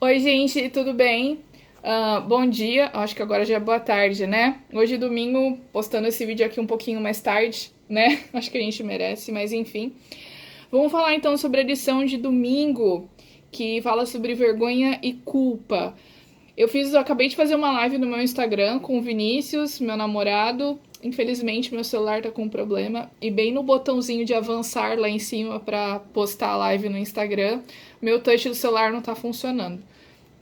Oi, gente, tudo bem? Bom dia, acho que agora já é boa tarde, né? Hoje, domingo, postando esse vídeo aqui um pouquinho mais tarde, né? Acho que a gente merece, mas enfim. Vamos falar então sobre a lição de domingo, que fala sobre vergonha e culpa. Eu acabei de fazer uma live no meu Instagram com o Vinícius, meu namorado. Infelizmente, meu celular tá com um problema. E bem no botãozinho de avançar lá em cima para postar a live no Instagram, meu touch do celular não tá funcionando.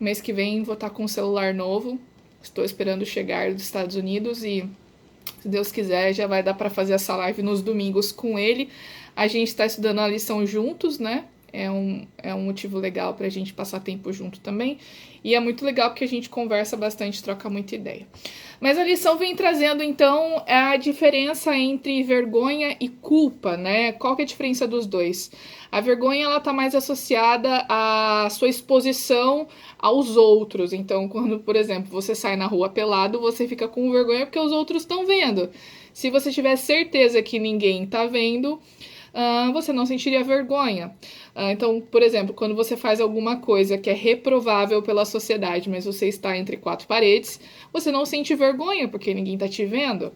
Mês que vem vou estar com um celular novo. Estou esperando chegar dos Estados Unidos e, se Deus quiser, já vai dar para fazer essa live nos domingos com ele. A gente está estudando a lição juntos, né? É um motivo legal para a gente passar tempo junto também. E é muito legal porque a gente conversa bastante, troca muita ideia. Mas a lição vem trazendo, então, a diferença entre vergonha e culpa, né? Qual que é a diferença dos dois? A vergonha, ela tá mais associada à sua exposição aos outros. Então, quando, por exemplo, você sai na rua pelado, você fica com vergonha porque os outros estão vendo. Se você tiver certeza que ninguém tá vendo, você não sentiria vergonha. Então, por exemplo, quando você faz alguma coisa que é reprovável pela sociedade, mas você está entre quatro paredes, você não sente vergonha porque ninguém está te vendo,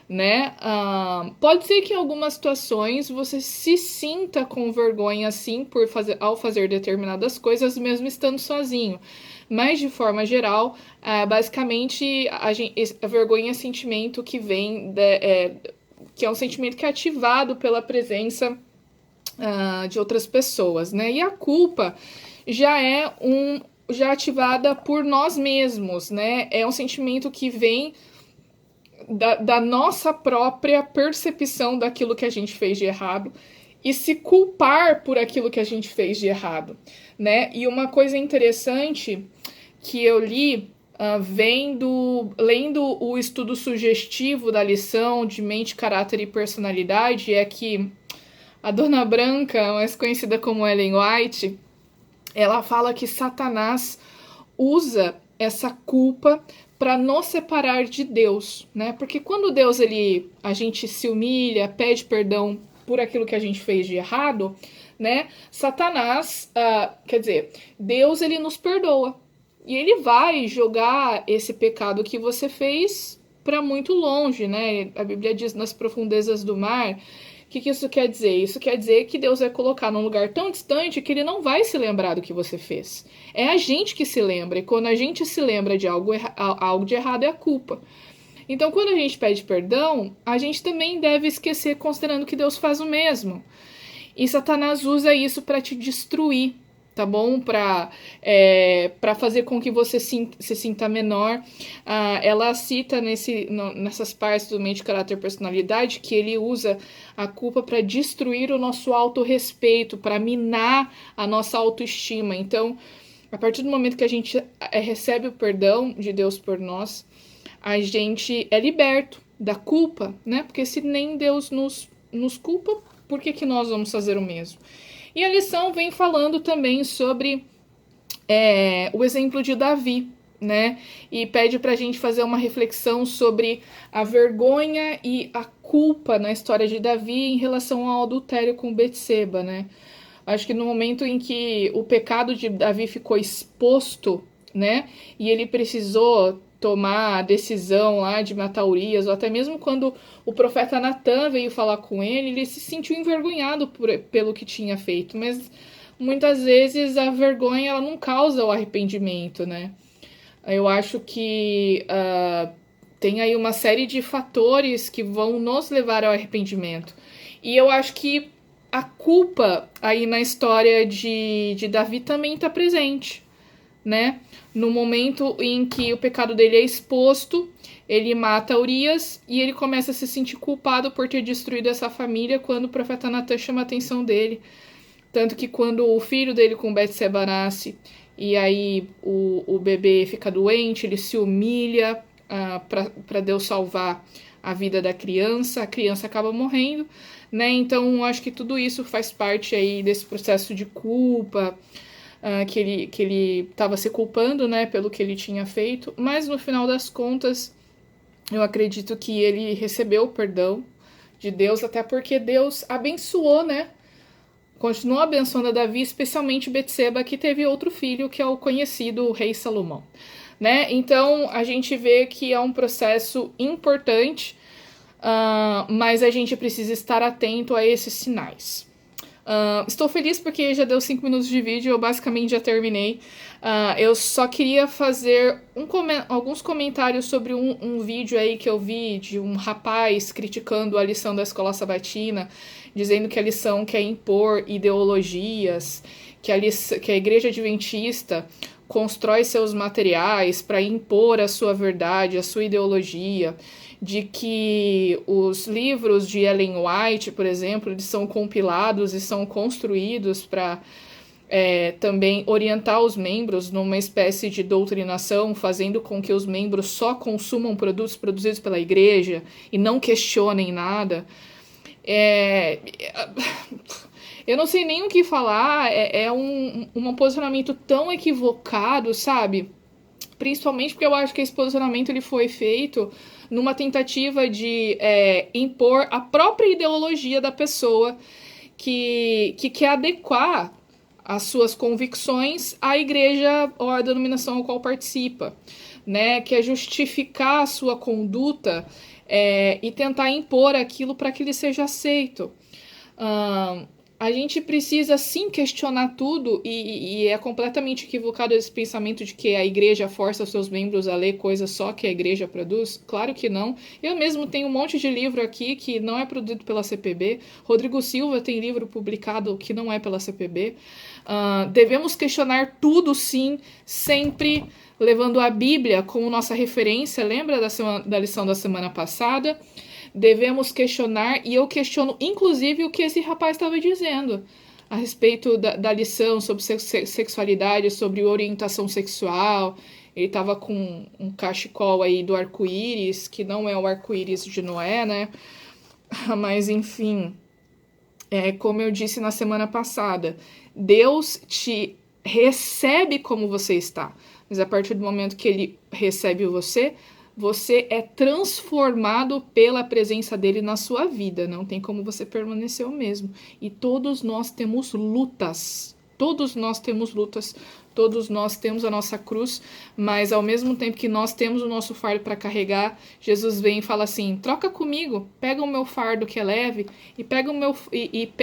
né? Pode ser que em algumas situações você se sinta com vergonha, sim, ao fazer determinadas coisas, mesmo estando sozinho. Mas, de forma geral, basicamente, a vergonha é sentimento que vem que é um sentimento que é ativado pela presença de outras pessoas, né? E a culpa já é já ativada por nós mesmos, né? É um sentimento que vem da nossa própria percepção daquilo que a gente fez de errado e se culpar por aquilo que a gente fez de errado, né? E uma coisa interessante que eu li lendo o estudo sugestivo da lição de mente, caráter e personalidade é que a Dona Branca, mais conhecida como Ellen White, ela fala que Satanás usa essa culpa para nos separar de Deus, né? Porque quando Deus a gente se humilha, pede perdão por aquilo que a gente fez de errado, né? Satanás, quer dizer, Deus ele nos perdoa e ele vai jogar esse pecado que você fez para muito longe, né? A Bíblia diz nas profundezas do mar. O que isso quer dizer? Isso quer dizer que Deus vai colocar num lugar tão distante que ele não vai se lembrar do que você fez. É a gente que se lembra, e quando a gente se lembra de algo de errado é a culpa. Então, quando a gente pede perdão, a gente também deve esquecer, considerando que Deus faz o mesmo. E Satanás usa isso para te destruir, tá bom? Para fazer com que você se sinta menor. Ela cita nessas partes do mente, caráter e personalidade que ele usa a culpa para destruir o nosso autorrespeito, para minar a nossa autoestima. Então, a partir do momento que a gente recebe o perdão de Deus por nós, a gente é liberto da culpa, né? Porque se nem Deus nos culpa, por que nós vamos fazer o mesmo? E a lição vem falando também sobre o exemplo de Davi, né? E pede pra gente fazer uma reflexão sobre a vergonha e a culpa na história de Davi em relação ao adultério com Betseba, né? Acho que no momento em que o pecado de Davi ficou exposto, né? E ele precisou tomar a decisão lá de matar Urias, ou até mesmo quando o profeta Natan veio falar com ele se sentiu envergonhado pelo que tinha feito, mas muitas vezes a vergonha ela não causa o arrependimento, né? Eu acho que tem aí uma série de fatores que vão nos levar ao arrependimento. E eu acho que a culpa aí na história de Davi também está presente, né? No momento em que o pecado dele é exposto, ele mata Urias e ele começa a se sentir culpado por ter destruído essa família quando o profeta Natan chama a atenção dele. Tanto que quando o filho dele com Betseba nasce e aí o bebê fica doente, ele se humilha para Deus salvar a vida da criança, a criança acaba morrendo, né? Então acho que tudo isso faz parte aí desse processo de culpa, que ele estava se culpando, né, pelo que ele tinha feito, mas no final das contas eu acredito que ele recebeu o perdão de Deus, até porque Deus abençoou, né, continuou abençoando a Davi, especialmente Betseba, que teve outro filho, que é o conhecido rei Salomão, né? Então, a gente vê que é um processo importante, mas a gente precisa estar atento a esses sinais. Estou feliz porque já deu 5 minutos de vídeo, eu basicamente já terminei. Eu só queria fazer alguns comentários sobre um vídeo aí que eu vi de um rapaz criticando a lição da escola sabatina, dizendo que a lição quer impor ideologias, que a igreja adventista constrói seus materiais para impor a sua verdade, a sua ideologia, de que os livros de Ellen White, por exemplo, eles são compilados e são construídos para também orientar os membros numa espécie de doutrinação, fazendo com que os membros só consumam produtos produzidos pela igreja e não questionem nada. Eu não sei nem o que falar, um posicionamento tão equivocado, sabe? Principalmente porque eu acho que esse posicionamento ele foi feito numa tentativa de impor a própria ideologia da pessoa que quer adequar as suas convicções à igreja ou à denominação ao qual participa, né? Quer justificar a sua conduta e tentar impor aquilo para que ele seja aceito. A gente precisa sim questionar tudo e é completamente equivocado esse pensamento de que a igreja força seus membros a ler coisas só que a igreja produz. Claro que não. Eu mesmo tenho um monte de livro aqui que não é produzido pela CPB. Rodrigo Silva tem livro publicado que não é pela CPB. Devemos questionar tudo sim, sempre levando a Bíblia como nossa referência. Lembra da lição da semana passada? Devemos questionar, e eu questiono inclusive o que esse rapaz estava dizendo a respeito da lição sobre sexualidade, sobre orientação sexual. Ele estava com um cachecol aí do arco-íris, que não é o arco-íris de Noé, né? Mas enfim, como eu disse na semana passada, Deus te recebe como você está, mas a partir do momento que ele recebe você é transformado pela presença dele na sua vida. Não tem como você permanecer o mesmo. E todos nós temos lutas. Todos nós temos lutas. Todos nós temos a nossa cruz. Mas ao mesmo tempo que nós temos o nosso fardo para carregar, Jesus vem e fala assim: troca comigo, pega o meu fardo que é leve e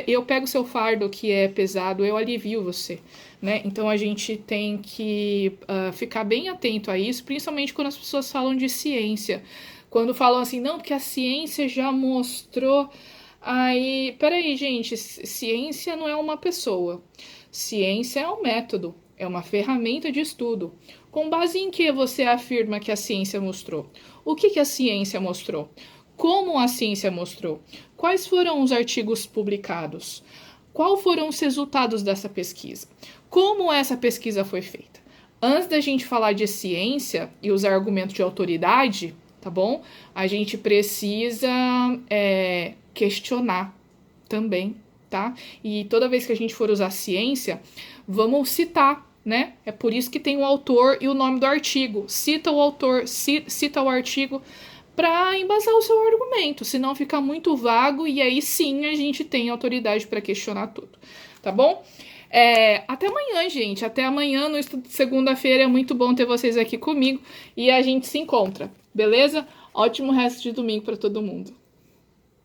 eu pego o seu fardo que é pesado, eu alivio você. Né? Então a gente tem que ficar bem atento a isso, principalmente quando as pessoas falam de ciência. Quando falam assim, não, porque a ciência já mostrou. Aí, peraí, gente, ciência não é uma pessoa. Ciência é um método, é uma ferramenta de estudo. Com base em que você afirma que a ciência mostrou? O que a ciência mostrou? Como a ciência mostrou? Quais foram os artigos publicados? Quais foram os resultados dessa pesquisa? Como essa pesquisa foi feita? Antes da gente falar de ciência e usar argumentos de autoridade, tá bom? A gente precisa questionar também, tá? E toda vez que a gente for usar ciência, vamos citar, né? É por isso que tem o autor e o nome do artigo. Cita o autor, cita o artigo para embasar o seu argumento, senão fica muito vago e aí sim a gente tem autoridade para questionar tudo, tá bom? Até amanhã, gente. Até amanhã, no estudo de segunda-feira. É muito bom ter vocês aqui comigo e a gente se encontra, beleza? Ótimo resto de domingo para todo mundo.